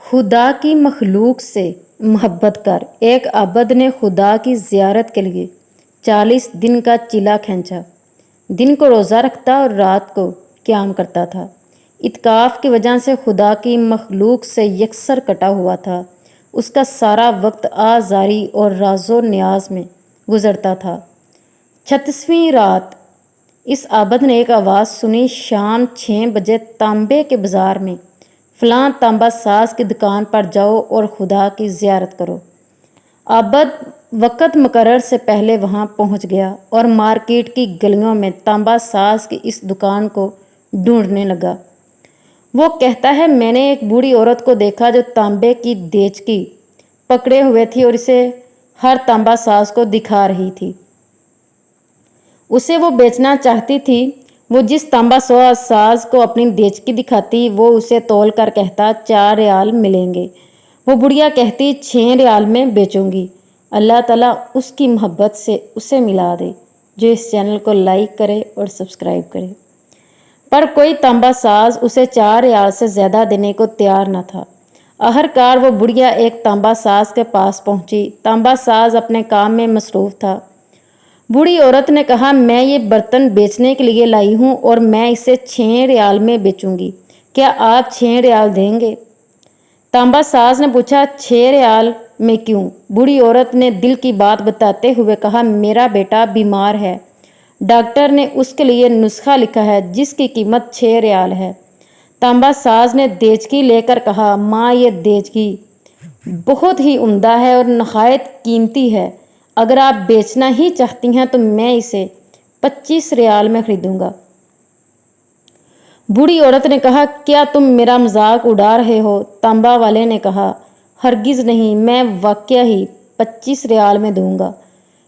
خدا کی مخلوق سے محبت کر۔ ایک عابد نے خدا کی زیارت کے لیے 40 دن کا چلا کھینچا۔ دن کو روزہ رکھتا اور رات کو قیام کرتا تھا۔ اعتکاف کی وجہ سے خدا کی مخلوق سے یکسر کٹا ہوا تھا۔ اس کا سارا وقت آزاری اور راز و نیاز میں گزرتا تھا۔ 36ویں رات اس عابد نے ایک آواز سنی، شام 6 بجے تانبے کے بازار میں فلاں تانبا ساز کی دکان پر جاؤ اور خدا کی زیارت کرو۔ عابد وقت مقرر سے پہلے وہاں پہنچ گیا اور مارکیٹ کی گلیوں میں تانبا ساز کی اس دکان کو ڈھونڈنے لگا۔ وہ کہتا ہے، میں نے ایک بوڑھی عورت کو دیکھا جو تانبے کی دیچکی پکڑے ہوئے تھی اور اسے ہر تانبا ساز کو دکھا رہی تھی۔ اسے وہ بیچنا چاہتی تھی۔ وہ جس تانبا ساز کو اپنی دیچکی دکھاتی وہ اسے تول کر کہتا 4 ریال ملیں گے۔ وہ بڑھیا کہتی 6 ریال میں بیچوں گی۔ اللہ تعالیٰ اس کی محبت سے اسے ملا دے جو اس چینل کو لائک کرے اور سبسکرائب کرے۔ پر کوئی تانبا ساز اسے 4 ریال سے زیادہ دینے کو تیار نہ تھا۔ آخرکار وہ بڑھیا ایک تانبا ساز کے پاس پہنچی۔ تانبا ساز اپنے کام میں مصروف تھا۔ بوڑھی عورت نے کہا، میں یہ برتن بیچنے کے لیے لائی ہوں اور میں اسے 6 ریال میں بیچوں گی۔ کیا آپ 6 ریال دیں گے؟ تانبا ساز نے پوچھا، 6 ریال میں کیوں؟ بوڑھی عورت نے دل کی بات بتاتے ہوئے کہا، میرا بیٹا بیمار ہے۔ ڈاکٹر نے اس کے لیے نسخہ لکھا ہے جس کی قیمت 6 ریال ہے۔ تانبا ساز نے دیچکی لے کر کہا، ماں یہ دیچکی بہت ہی عمدہ ہے اور نہایت قیمتی ہے۔ اگر آپ بیچنا ہی چاہتی ہیں تو میں اسے 25 ریال میں خریدوں گا۔ بوڑھی عورت نے کہا، کیا تم میرا مذاق اڑا رہے ہو؟ تانبا والے نے کہا، ہرگز نہیں، میں واقعہ ہی 25 ریال میں دوں گا۔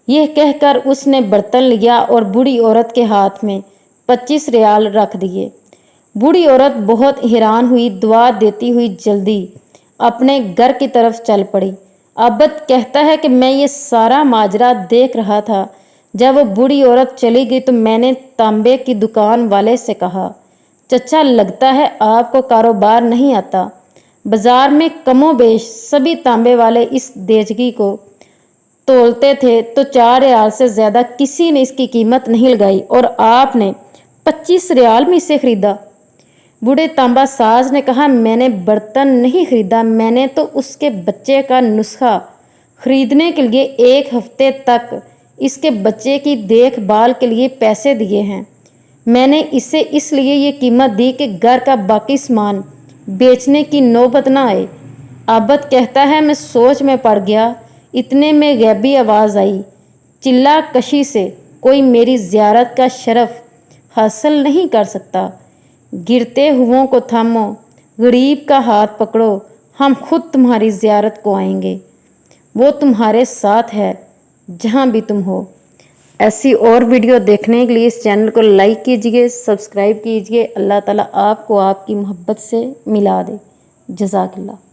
یہ کہہ کر اس نے برتن لیا اور بوڑھی عورت کے ہاتھ میں 25 ریال رکھ دیے۔ بوڑھی عورت بہت حیران ہوئی، دعا دیتی ہوئی جلدی اپنے گھر کی طرف چل پڑی۔ عابد کہتا ہے کہ میں یہ سارا ماجرا دیکھ رہا تھا۔ جب وہ بوڑھی عورت چلی گئی تو میں نے تانبے کی دکان والے سے کہا، چچا لگتا ہے آپ کو کاروبار نہیں آتا۔ بازار میں کم و بیش سبھی تانبے والے اس دیچکی کو تولتے تھے تو 4 ریال سے زیادہ کسی نے اس کی قیمت نہیں لگائی اور آپ نے 25 ریال میں اسے خریدا۔ بوڑھے تانبا ساز نے کہا، میں نے برتن نہیں خریدا، میں نے تو اس کے بچے کا نسخہ خریدنے کے لیے 1 ہفتے تک اس کے بچے کی دیکھ بھال کے لیے پیسے دیے ہیں۔ میں نے اسے اس لیے یہ قیمت دی کہ گھر کا باقی سامان بیچنے کی نوبت نہ آئے۔ عابد کہتا ہے، میں سوچ میں پڑ گیا، اتنے میں غیبی آواز آئی، چلا کشی سے کوئی میری زیارت کا شرف حاصل نہیں کر سکتا۔ گرتے ہوئوں کو تھامو، غریب کا ہاتھ پکڑو، ہم خود تمہاری زیارت کو آئیں گے۔ وہ تمہارے ساتھ ہے جہاں بھی تم ہو۔ ایسی اور ویڈیو دیکھنے کے لیے اس چینل کو لائک کیجئے، سبسکرائب کیجئے۔ اللہ تعالیٰ آپ کو آپ کی محبت سے ملا دے۔ جزاک اللہ۔